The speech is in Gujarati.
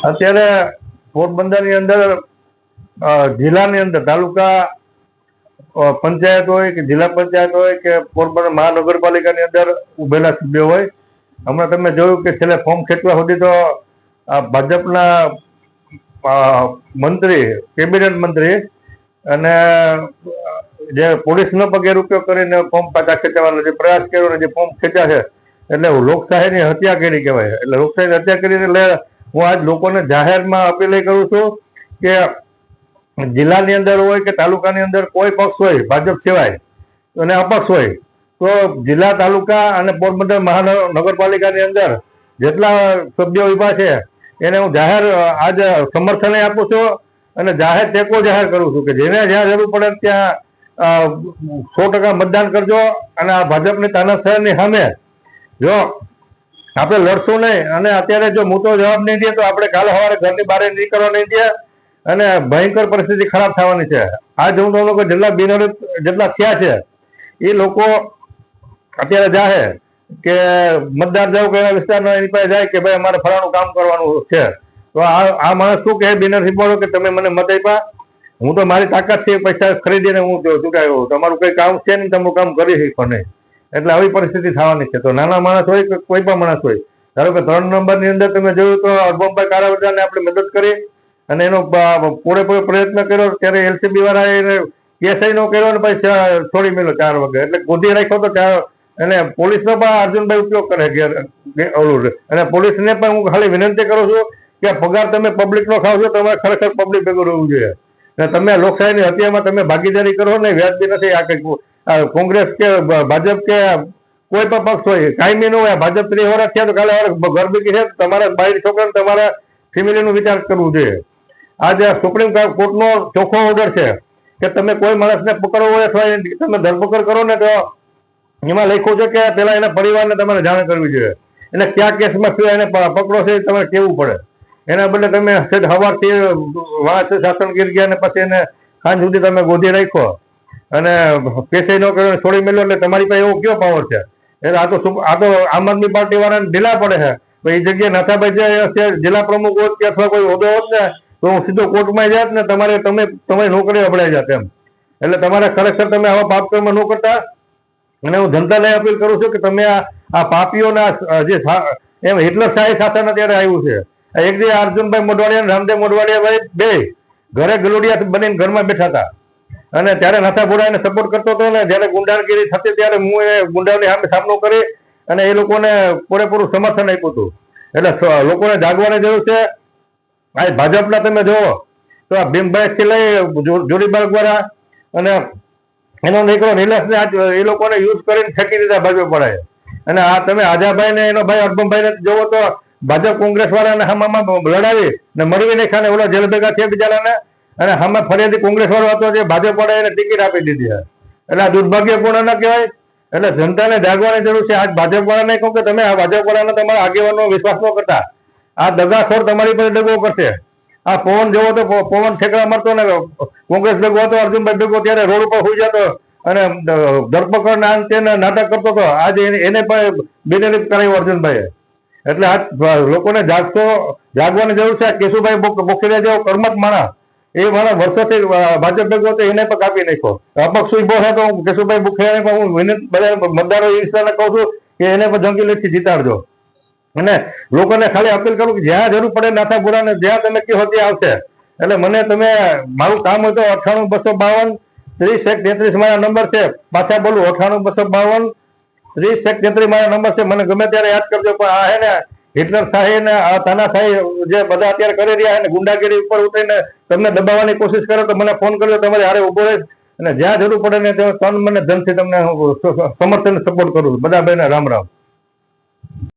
અત્યારે પોરબંદરની અંદર જિલ્લાની અંદર તાલુકા પંચાયત હોય કે જિલ્લા પંચાયત હોય કે પોરબંદર મહાનગરપાલિકાની અંદર ઉભેલા સભ્યો હોય. હમણાં તમે જોયું કે છેલ્લે ફોર્મ ખેંચવા સુધી તો ભાજપના મંત્રી, કેબિનેટ મંત્રી અને જે પોલીસનો પગેર ઉપયોગ કરીને ફોર્મ પાછા ખેંચવાનો જે પ્રયાસ કર્યો જે ફોર્મ ખેંચ્યા છે એટલે લોકશાહીની હત્યા કરી કહેવાય. એટલે લોકશાહીની હત્યા કરીને એટલે હું આજ લોકોને જાહેરમાં અપીલ કરું છું કે જિલ્લાની અંદર હોય કે તાલુકાની અંદર કોઈ પક્ષ હોય ભાજપ સિવાય અને અપક્ષ હોય તો જિલ્લા, તાલુકા અને પોરબંદર મહાનગરપાલિકાની અંદર જેટલા સભ્યો ઉભા છે એને હું જાહેર આજે સમર્થન આપું છું અને જાહેર ટેકો જાહેર કરું છું કે જેને જ્યાં જરૂર પડે ત્યાં 100% મતદાન કરજો. અને આ ભાજપની તાનાશાહીની સામે જો આપણે લડશું નહીં અને અત્યારે જો મોટો જવાબ નહીં દે તો આપણે કાલે સવારે ઘરની બહાર નીકળવા નહીં દે અને ભયંકર પરિસ્થિતિ ખરાબ થવાની છે. આજ હું તો લોકો જેટલા થયા છે એ લોકો અત્યારે જાહે કે મતદાર જવું કે એના વિસ્તારના એની પાસે જાય કે ભાઈ અમારે ફલાણું કામ કરવાનું છે તો આ માણસ શું કહે બિનનસીબ બોલો કે તમે મને મત આપ્યા, હું તો મારી તાકાતથી પૈસા ખરીદીને હું ચૂંટાયો, તમારું કઈ કામ છે નહીં, તમારું કામ કરી શકો નહીં. એટલે આવી પરિસ્થિતિ થવાની છે. તો નાના માણસ હોય કે કોઈ પણ માણસ હોય, ધારો કે 3 નંબરની અંદર તમે જોયું તો અરબમભાઈ કારાવદાને આપણે મદદ કરી અને એનો પૂરેપૂરો પ્રયત્ન કર્યો ત્યારે એલસીબી વાળા એને કેસ નો કર્યો અને પછી છોડી મેળ્યો 4 વાગે. એટલે ગોધી રાખ્યો તો અને પોલીસનો પણ અર્જુનભાઈ ઉપયોગ કરે ઓલું. અને પોલીસને પણ હું ખાલી વિનંતી કરું છું કે પગાર તમે પબ્લિકનો ખાવ છો, તમારે ખરેખર પબ્લિક ભેગું રહેવું જોઈએ. તમે લોકશાહીની હત્યામાં તમે ભાગીદારી કરો ને વ્યાજબી નથી. આ કઈ કોંગ્રેસ કે ભાજપ કે કોઈ પણ પક્ષ હોય કાયમી ન હોય. ભાજપ 3 વર્ષ થયા તો કાલે ગરબી છે, તમારા બાઈ છોકરાને તમારા ફેમિલીનો વિચાર કરવું જોઈએ. આજે સુપ્રીમ કોર્ટનો ચોખ્ખો ઓર્ડર છે કે તમે કોઈ માણસને પકડવો હોય અથવા તમે ધરપકડ કરો ને તો એમાં લખ્યું છે કે પેલા એના પરિવારને તમારે જાણ કરવી જોઈએ. એને કયા કેસમાં એને પકડો છે તમારે કેવું પડે. એના બદલે તમે સવારથી શાસનગીર ગયા અને પછી એને સાંજ સુધી તમે ગોધી રાખ્યો અને કેસે ન કર્યો છોડી મેળ્યો એટલે તમારી પાસે એવો કયો પાવર છે? એટલે આ તો આમ આદમી પાર્ટી વાળાને ઢીલા પડે છે. એ જગ્યાએ નાથાભાઈ જે જિલ્લા પ્રમુખ હોત કે અથવા કોઈ હોદ્દો હોત ને તો હું સીધો કોર્ટમાં જાત ને તમારી નોકરી અપડાઈ જાત એમ. એટલે તમારે ખરેખર તમે આવા પાપકર્મ ન કરતા. અને હું જનતાને અપીલ કરું છું કે તમે આ પાપીઓના જે એમ હિટલર શાહી શાસન અત્યારે આવ્યું છે. એક દી અર્જુનભાઈ મોઢવાડિયા અને રામદેવ મોઢવાડિયા ભાઈ બે ઘરે ગલુડિયા બનીને ઘરમાં બેઠા હતા અને ત્યારે નાથા ભોળા એને સપોર્ટ કરતો હતો ને જયારે ગુંડાગીરી થતી ત્યારે હું એ ગુંડાઓની સામે સામનો કરી અને એ લોકોને પૂરેપૂરું સમર્થન આપ્યું હતું. એટલે લોકોને જાગવાની જરૂર છે. આ ભાજપના તમે જોવો તો આ ભીમભાઈ થી લઈ જોડીબાગ વાળા અને એનો નીકળો નિલેશને એ લોકોને યુઝ કરીને ફેંકી દીધા ભાજપ વાળાએ. અને આ તમે આજાભાઈ ને એનો ભાઈ અરબમભાઈ ને જોવો તો ભાજપ કોંગ્રેસ વાળાને હામાં લડાવી ને મરવી નાખ્યા ને ઓલા જેલ ભેગા થયા બિચારાને. અને હામાં ફરિયાદી કોંગ્રેસ વાળો હતો જે ભાજપ વાળા એને ટિકિટ આપી દીધી. એટલે આ દુર્ભાગ્યપૂર્ણ ના કહેવાય. એટલે જનતાને જાગવાની જરૂર છે. આજ ભાજપ વાળાને કહું કે તમે આ ભાજપ વાળાને તમારા આગેવાનો વિશ્વાસ ન કરતા. આ દગાખોર તમારી પર દગો કરશે. આ પવન જોવો તો પવન ઠેકડા મારતો ને કોંગ્રેસ ભેગો હતો અર્જુનભાઈ ભેગો ત્યારે રોડ ઉપર સુઈ જતો અને ધરપકડ ના અંતે નાટક કરતો હતો. આજે એને પણ બેદલીફ કરાવ્યું અર્જુનભાઈએ. એટલે આ લોકોને જાગવાની જરૂર છે. કેશુભાઈ બોખીરિયા જેવો કર્મઠ માણસ એ મારા વર્ષોથી ભાજપ ભેગો હતો એને પણ કાપી નાખ્યો. અપક્ષ ઉભો છે તો કેશુભાઈ બોખીરિયાને પણ હું બધા મતદારો એ વિસ્તારને કહું છું કે એને પણ જંગી લીટથી જીતાડજો. અને લોકોને ખાલી અપીલ કરું કે જ્યાં જરૂર પડે નાથા પુરાને જ્યાં તમે કહો ત્યાં આવશે. એટલે મને તમે મારું કામ હોય તો 98 252 30 133 મારા નંબર છે. પાછા બોલું 98 252 30 133 મારા નંબર છે. મને ગમે ત્યારે યાદ કરજો. પણ આ હે ને હિટલર શાહી ને આ તાનાશાહી જે બધા અત્યારે કરી રહ્યા છે ગુંડાગીરી ઉપર ઉતરીને તમને દબાવવાની કોશિશ કરો તો મને ફોન કરજો. તમારે હારે ઉભો રહે અને જ્યાં જરૂર પડે ને તન મને ધનથી તમને સમર્થન સપોર્ટ કરું છું. બધા ભાઈને રામ રામ.